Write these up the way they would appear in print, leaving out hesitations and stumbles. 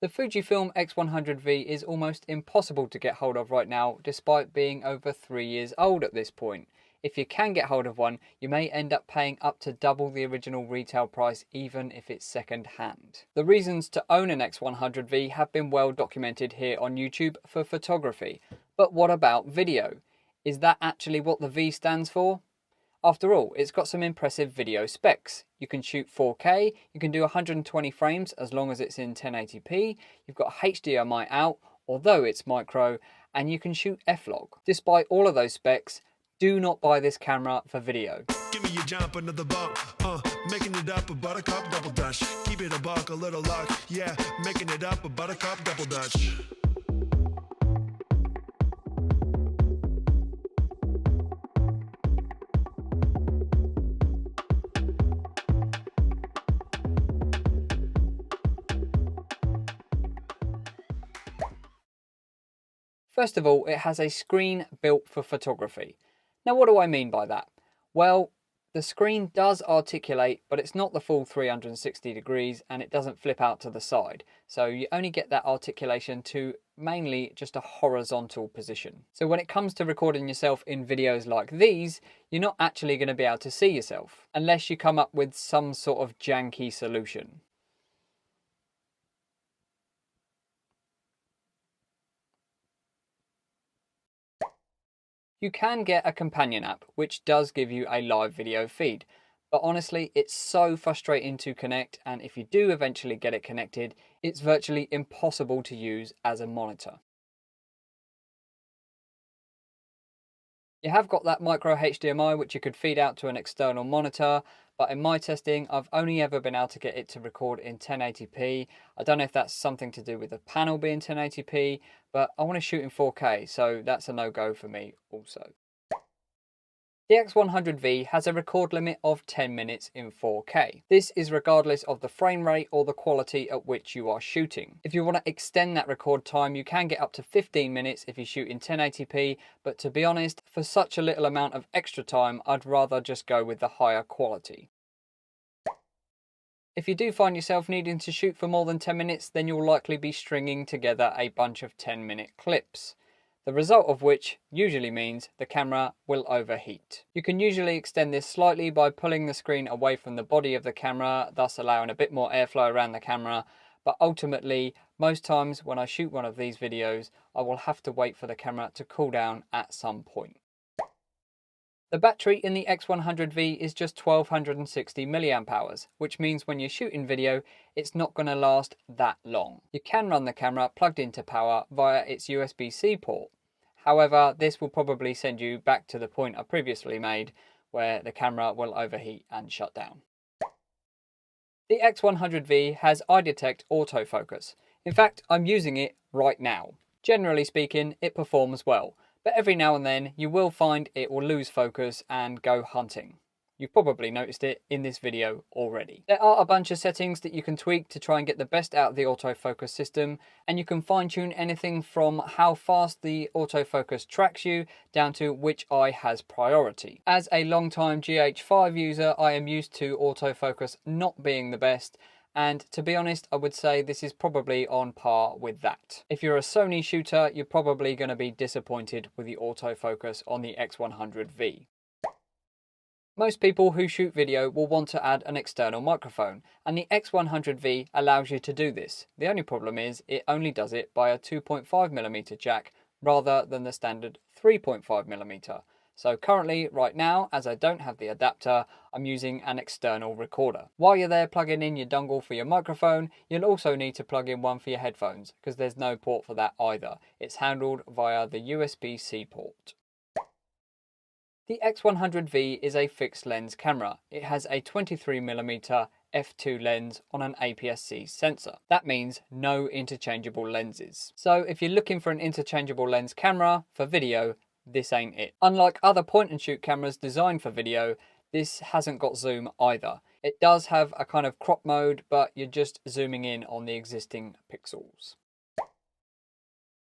The Fujifilm X100V is almost impossible to get hold of right now, despite being over 3 years old at this point. If you can get hold of one, you may end up paying up to double the original retail price, even if it's second hand. The reasons to own an X100V have been well documented here on YouTube for photography. But what about video? Is that actually what the V stands for? After all, it's got some impressive video specs. You can shoot 4K, you can do 120 frames as long as it's in 1080p, you've got HDMI out, although it's micro, and you can shoot F-Log. Despite all of those specs, do not buy this camera for video. Give me your jump another bump, making it up a buttercup double dutch. Keep it a buck, a little luck, yeah, making it up a buttercup double dutch. First of all, it has a screen built for photography. Now, what do I mean by that? Well, the screen does articulate, but it's not the full 360 degrees and it doesn't flip out to the side. So you only get that articulation to mainly just a horizontal position. So when it comes to recording yourself in videos like these, you're not actually going to be able to see yourself unless you come up with some sort of janky solution. You can get a companion app, which does give you a live video feed, but honestly, it's so frustrating to connect, and if you do eventually get it connected, it's virtually impossible to use as a monitor. You have got that micro HDMI, which you could feed out to an external monitor, but in my testing, I've only ever been able to get it to record in 1080p. I don't know if that's something to do with the panel being 1080p, but I want to shoot in 4K, so that's a no-go for me also. The X100V has a record limit of 10 minutes in 4K. This is regardless of the frame rate or the quality at which you are shooting. If you want to extend that record time, you can get up to 15 minutes if you shoot in 1080p, but to be honest, for such a little amount of extra time, I'd rather just go with the higher quality. If you do find yourself needing to shoot for more than 10 minutes, then you'll likely be stringing together a bunch of 10-minute clips. The result of which usually means the camera will overheat. You can usually extend this slightly by pulling the screen away from the body of the camera, thus allowing a bit more airflow around the camera, but ultimately, most times when I shoot one of these videos, I will have to wait for the camera to cool down at some point. The battery in the X100V is just 1260 mAh, which means when you're shooting video, it's not going to last that long. You can run the camera plugged into power via its USB-C port. However, this will probably send you back to the point I previously made, where the camera will overheat and shut down. The X100V has eye detect autofocus. In fact, I'm using it right now. Generally speaking, it performs well, but every now and then you will find it will lose focus and go hunting. You've probably noticed it in this video already. There are a bunch of settings that you can tweak to try and get the best out of the autofocus system, and you can fine tune anything from how fast the autofocus tracks you down to which eye has priority. As a long-time GH5 user, I am used to autofocus not being the best, and to be honest, I would say this is probably on par with that. If you're a Sony shooter, you're probably going to be disappointed with the autofocus on the X100V. Most people who shoot video will want to add an external microphone, and the X100V allows you to do this. The only problem is it only does it by a 2.5mm jack rather than the standard 3.5mm. So currently, right now, as I don't have the adapter, I'm using an external recorder. While you're there plugging in your dongle for your microphone, you'll also need to plug in one for your headphones, because there's no port for that either. It's handled via the USB-C port. The X100V is a fixed lens camera. It has a 23mm f2 lens on an APS-C sensor. That means no interchangeable lenses. So if you're looking for an interchangeable lens camera for video, this ain't it. Unlike other point and shoot cameras designed for video, this hasn't got zoom either. It does have a kind of crop mode, but you're just zooming in on the existing pixels.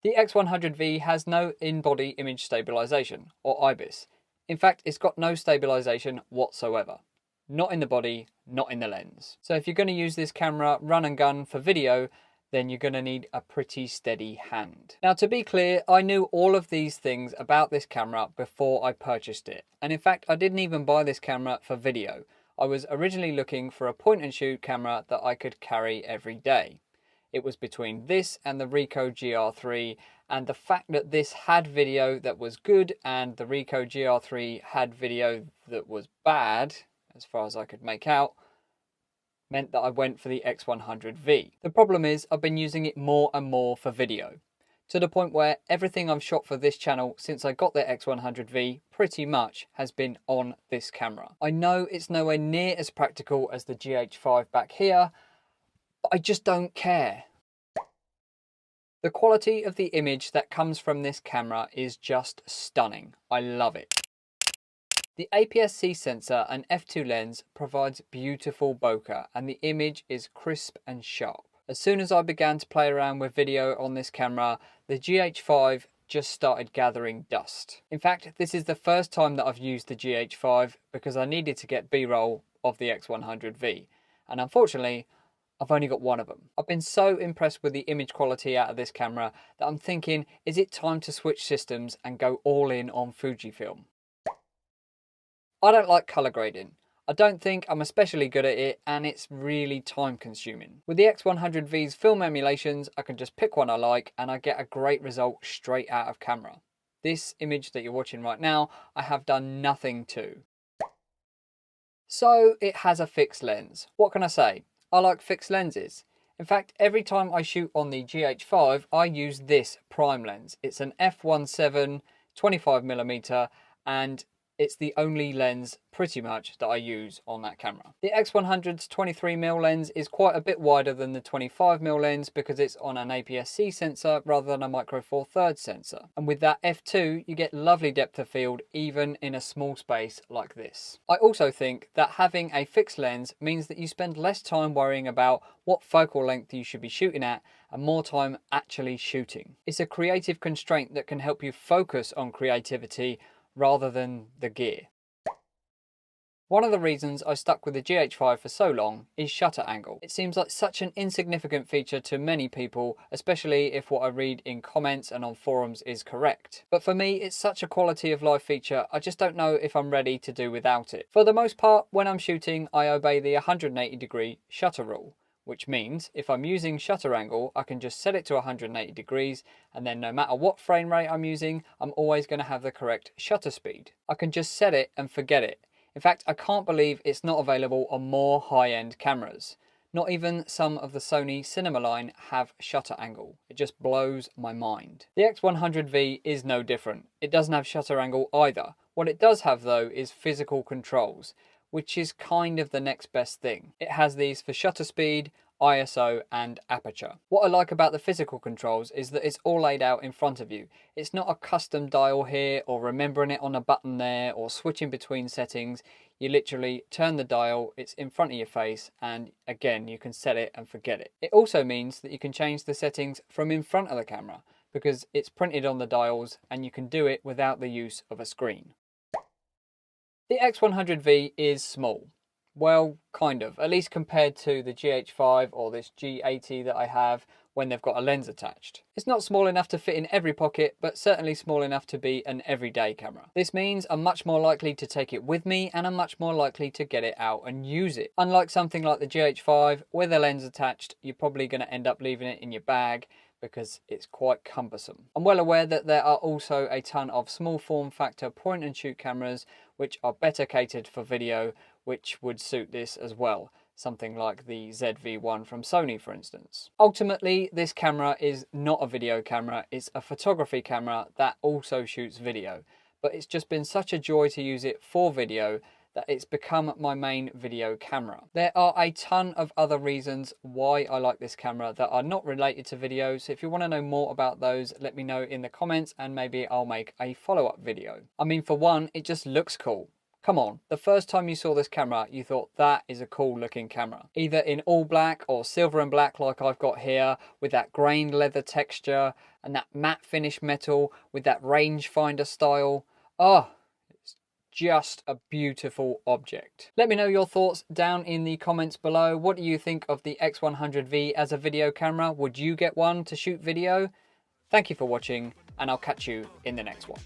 The X100V has no in-body image stabilization, or IBIS. In fact, it's got no stabilization whatsoever. Not in the body, not in the lens. So if you're going to use this camera run and gun for video, then you're going to need a pretty steady hand. Now, to be clear, I knew all of these things about this camera before I purchased it. And in fact, I didn't even buy this camera for video. I was originally looking for a point and shoot camera that I could carry every day. It was between this and the Ricoh GR3, and the fact that this had video that was good and the Ricoh GR3 had video that was bad, as far as I could make out, meant that I went for the X100V. The problem is I've been using it more and more for video, to the point where everything I've shot for this channel since I got the X100V pretty much has been on this camera. I know it's nowhere near as practical as the GH5 back here, but I just don't care. The quality of the image that comes from this camera is just stunning. I love it. The APS-C sensor and f2 lens provides beautiful bokeh, and the image is crisp and sharp. As soon as I began to play around with video on this camera, the GH5 just started gathering dust. In fact, this is the first time that I've used the GH5 because I needed to get B-roll of the X100V, and unfortunately, I've only got one of them. I've been so impressed with the image quality out of this camera that I'm thinking, is it time to switch systems and go all in on Fujifilm? I don't like colour grading. I don't think I'm especially good at it, and it's really time consuming. With the X100V's film emulations, I can just pick one I like and I get a great result straight out of camera. This image that you're watching right now, I have done nothing to. So it has a fixed lens. What can I say? I like fixed lenses. In fact, every time I shoot on the GH5, I use this prime lens. It's an f1.7 25mm, and it's the only lens pretty much that I use on that camera. The X100's 23mm lens is quite a bit wider than the 25mm lens because it's on an APS-C sensor rather than a micro four thirds sensor. And with that f2, you get lovely depth of field even in a small space like this. I also think that having a fixed lens means that you spend less time worrying about what focal length you should be shooting at and more time actually shooting. It's a creative constraint that can help you focus on creativity rather than the gear. One of the reasons I stuck with the GH5 for so long is shutter angle. It seems like such an insignificant feature to many people, especially if what I read in comments and on forums is correct. But for me, it's such a quality of life feature, I just don't know if I'm ready to do without it. For the most part, when I'm shooting, I obey the 180-degree shutter rule, which means if I'm using shutter angle, I can just set it to 180 degrees, and then no matter what frame rate I'm using, I'm always going to have the correct shutter speed. I can just set it and forget it. In fact, I can't believe it's not available on more high-end cameras. Not even some of the Sony cinema line have shutter angle. It just blows my mind. The X100V is no different. It doesn't have shutter angle either. What it does have though is physical controls, which is kind of the next best thing. It has these for shutter speed, ISO and aperture. What I like about the physical controls is that it's all laid out in front of you. It's not a custom dial here or remembering it on a button there or switching between settings. You literally turn the dial, it's in front of your face, and again you can set it and forget it. It also means that you can change the settings from in front of the camera because it's printed on the dials and you can do it without the use of a screen. The X100V is small. Well, kind of, at least compared to the GH5 or this G80 that I have when they've got a lens attached. It's not small enough to fit in every pocket, but certainly small enough to be an everyday camera. This means I'm much more likely to take it with me and I'm much more likely to get it out and use it. Unlike something like the GH5 with a lens attached, you're probably going to end up leaving it in your bag because it's quite cumbersome. I'm well aware that there are also a ton of small form factor point and shoot cameras which are better catered for video, which would suit this as well. Something like the ZV-1 from Sony, for instance. Ultimately, this camera is not a video camera, it's a photography camera that also shoots video. But it's just been such a joy to use it for video that it's become my main video camera. There are a ton of other reasons why I like this camera that are not related to video, so if you want to know more about those, let me know in the comments and maybe I'll make a follow-up video. I mean, for one, it just looks cool. Come on, the first time you saw this camera, you thought that is a cool looking camera. Either in all black or silver and black like I've got here, with that grained leather texture and that matte finish metal with that rangefinder style. Oh, it's just a beautiful object. Let me know your thoughts down in the comments below. What do you think of the X100V as a video camera? Would you get one to shoot video? Thank you for watching, and I'll catch you in the next one.